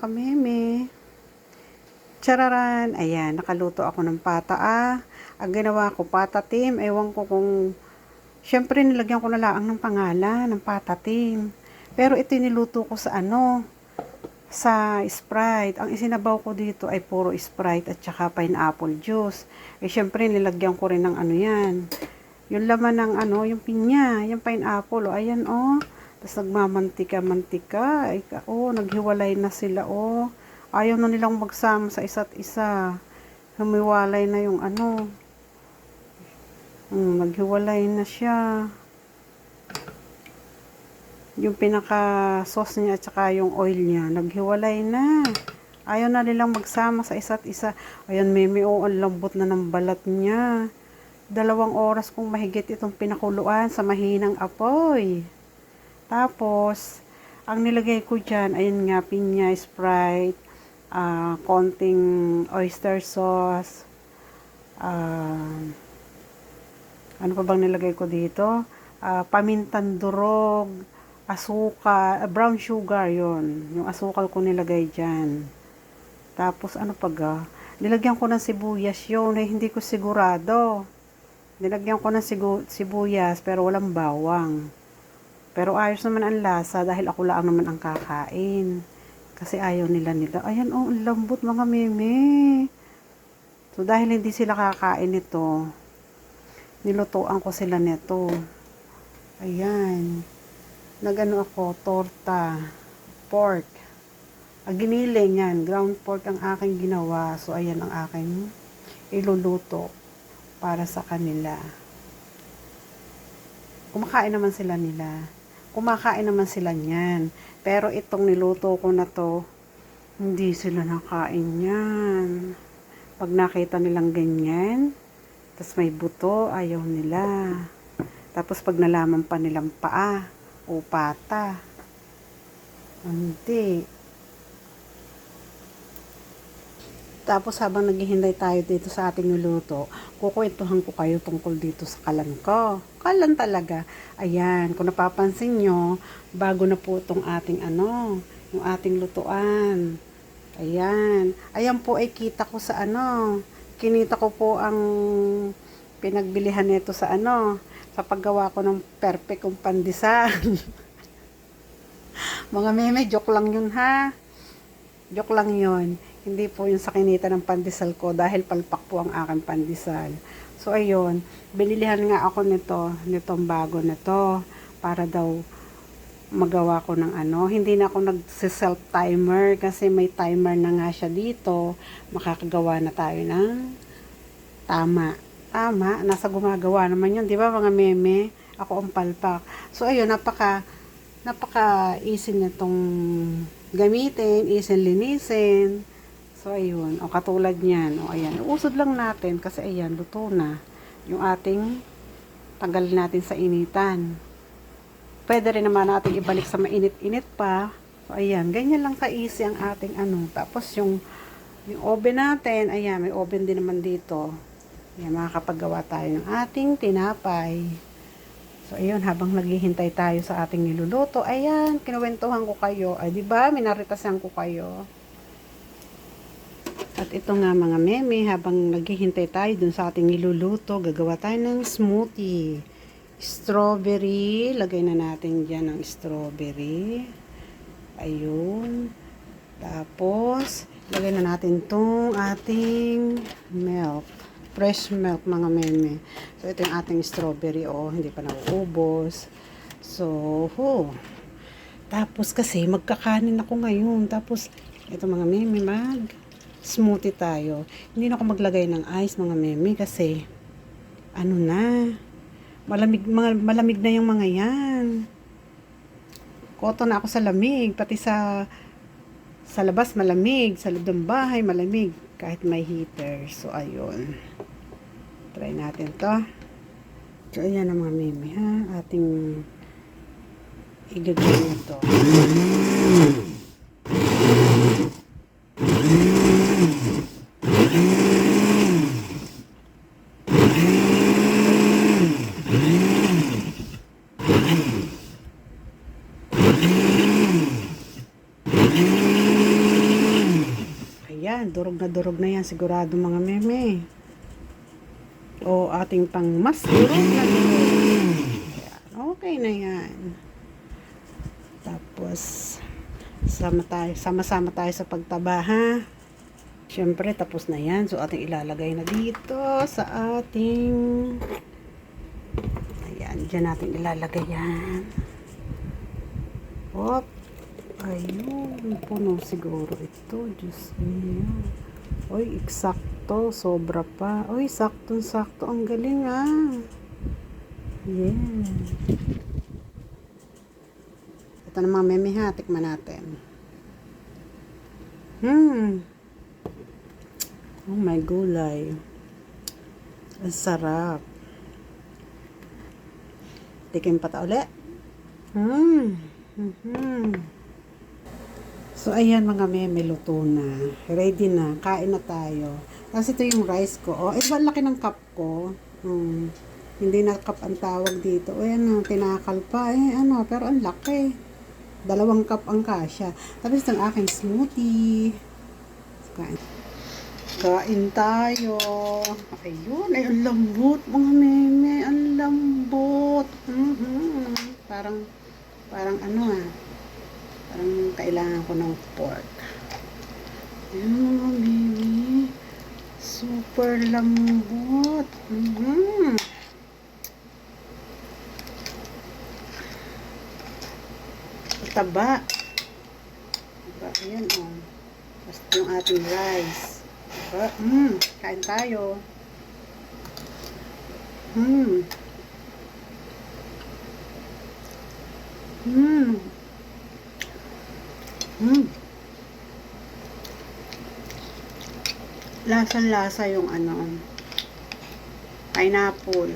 kameme. Chararan! Ayan, nakaluto ako ng pata Ang ginawa ko, pata team. Ewan ko kung... Siyempre, nilagyan ko na lang ng pangalan ng pata team. Pero ito niluto ko sa sa Sprite. Ang isinabaw ko dito ay puro Sprite at saka pineapple juice. Siyempre, nilagyan ko rin ng yan. Yung laman ng yung pinya, yung pineapple. Ayan, Tapos nagmamantika-mantika. Naghiwalay na sila, Ayaw na nilang magsama sa isa't isa. Humiwalay na yung naghiwalay na siya. Yung pinaka-sauce niya at saka yung oil niya, naghiwalay na. Ayaw na nilang magsama sa isa't isa. Ayan, meme, ang lambot na ng balat niya. 2 oras kong mahigit itong pinakuluan sa mahinang apoy. Tapos, ang nilagay ko dyan, ayun nga, pinya, Sprite, konting oyster sauce, ano pa bang nilagay ko dito? Pamintang durog, asukal, brown sugar, yon. Yung asukal ko nilagay dyan. Tapos, ano pa ga? Nilagyan ko ng sibuyas yun, hindi ko sigurado. Nilagyan ko ng sibuyas, pero walang bawang. Pero ayos naman ang lasa, dahil ako lang naman ang kakain. Kasi ayaw nila nila. Ayan, ang lambot mga meme. So, dahil hindi sila kakain nito, nilutuan ko sila nito. Ayan. Nagano ako, torta, pork. Giniling yan, ground pork ang aking ginawa. So, ayan ang aking iluluto para sa kanila. Kumakain naman sila niyan. Pero itong niluto ko na to, hindi sila nakain yan. Pag nakita nilang ganyan, tapos may buto, ayaw nila. Tapos pag nalaman pa nilang paa o pata, hindi. Tapos habang naghihintay tayo dito sa ating niluto, kukwentuhan ko kayo tungkol dito sa kalan ko. Kalan talaga. Ayan, kung napapansin nyo, bago na po itong ating yung ating lutuan. Ayan. Ayan po ay kita ko sa kinita ko po ang pinagbilihan nito sa sa paggawa ko ng perfect kong pandesal. Mga meme, joke lang yun ha. Joke lang yun. Hindi po yung sa kinita ng pandesal ko dahil palpak po ang aking pandesal. So, ayun. Binilihan nga ako nitong bago nito para daw magawa ko ng Hindi na ako nag-self timer kasi may timer na nga siya dito. Makakagawa na tayo ng tama. Tama. Nasa gumagawa naman yun. Di ba mga meme? Ako ang palpak. So, ayun. Napaka easy nitong gamitin. Easy linisin. So, ayun. O, katulad niyan. O, ayan. Usod lang natin kasi, ayan, luto na. Yung ating tanggalin natin sa initan. Pwede rin naman natin ibalik sa mainit-init pa. So, ayan. Ganyan lang ka-easy ang ating Tapos, yung oven natin, ayan, may oven din naman dito. Ayan, makakapaggawa tayo ng ating tinapay. So, ayun, habang naghihintay tayo sa ating niluluto, ayan, kinuwentuhan ko kayo. Ay, diba? Minaritasan ko kayo. At ito nga mga meme, habang naghihintay tayo dun sa ating niluluto, gagawa tayo ng smoothie. Strawberry, lagay na natin dyan ng strawberry. Ayun. Tapos, lagay na natin tong ating milk. Fresh milk mga meme. So, ito yung ating strawberry, hindi pa nauubos. So, tapos kasi, magkakanin ako ngayon. Tapos, ito mga meme, smoothie tayo. Hindi na ako maglagay ng ice mga meme kasi malamig na yung mga yan. Koto na ako sa lamig, pati sa labas malamig, sa loob ng bahay malamig kahit may heater. So ayun. Try natin 'to. So ayan ang mga meme ating igagawin ito. Ayan, durog na yan sigurado mga meme. O ating pang mas durog na durog. Ayan, okay na yan. Tapos, sama-sama tayo sa pagtaba, ha? Siyempre, tapos na yan. So, ating ilalagay na dito sa ating... Ayan, dyan natin ilalagay yan. Hop. Ayun, puno siguro ito. Diyos niyo. Oy, eksakto. Sobra pa. Oy, sakto-sakto. Ang galing, ah. Yeah. Ito na mga meme, ha. Tikman natin. Oh my gulay. Ang sarap. Tikim pa ta ulit. So, ayan mga meme, luto na. Ready na. Kain na tayo. Kasi ito yung rice ko. Oh, ito ang laki ng cup ko. Hindi na cup ang tawag dito. O, yan, tinakal pa. Pero ang laki. 2 cup ang kasya. Tapos ito ang aking smoothie. So, kain tayo. Ayun. Ay, ang lambot mga meme. Ang lambot. Parang Parang kailangan ko ng pork. Ayan mga baby. Super lambot. Taba. Diba? Ayan o. Basta yung ating rice. Diba? Kain tayo. Lasa-lasa yung pineapple.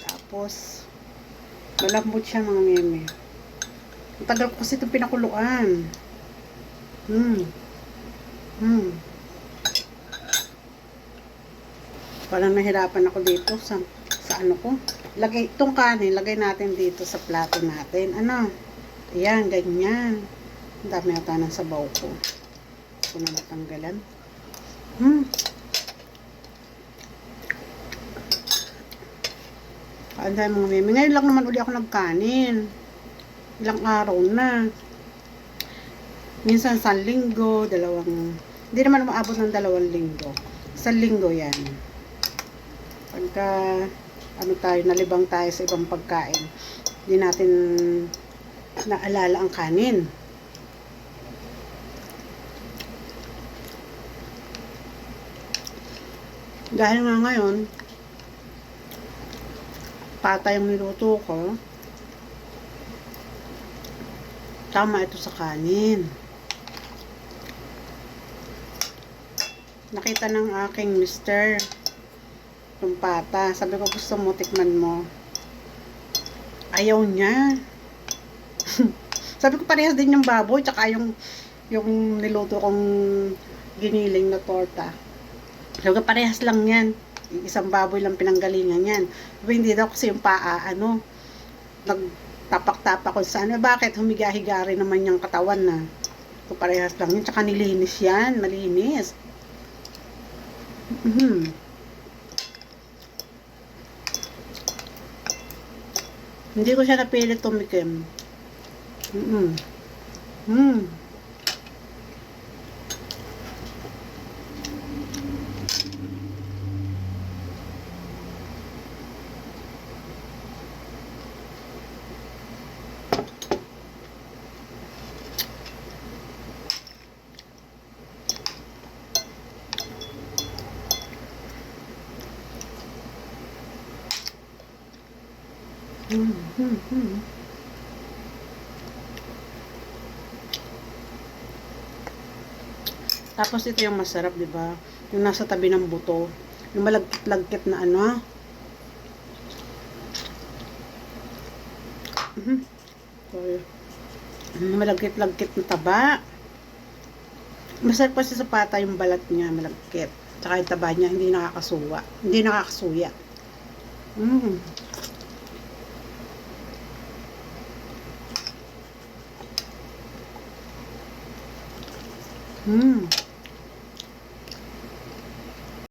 Tapos malambot siya mga meme. Ang tagal ko kasi itong pinakuluan. Parang nahirapan ako dito sa ano ko. Itong kanin, lagay natin dito sa plato natin. Ayan, ganyan. Ang dami ata ng sabaw ko. Ito na natanggalan. Kain tayo mga meme. Ngayon lang naman uli ako nagkanin. Ilang araw na. Minsan 1 linggo, 2. Hindi naman umaabot ng 2 linggo. 1 linggo yan. Pagka nalibang tayo sa ibang pagkain, hindi natin naalala ang kanin. Dahil nga ngayon, pata yung niluto ko, tama ito sa kanin. Nakita ng aking mister yung pata. Sabi ko, gusto mo, tikman mo. Ayaw niya. Sabi ko, parehas din yung baboy, tsaka yung niluto kong giniling na torta. Sabi ko, parehas lang yan. Isang baboy lang pinanggalingan yan. Sabi, hindi daw kasi yung paa, nagtapak-tapak ko sa bakit? Humiga-higa rin naman yung katawan na. So, parehas lang yun. Tsaka nilinis yan. Malinis. Hindi ko siya napilit tumikim. Tapos ito yung masarap, 'di ba? Yung nasa tabi ng buto, yung malagkit-lagkit na malagkit-lagkit na taba. Masarap kasi sa pata yung balat niya, malagkit. Tsaka yung taba niya, hindi nakakasuya. Hmm.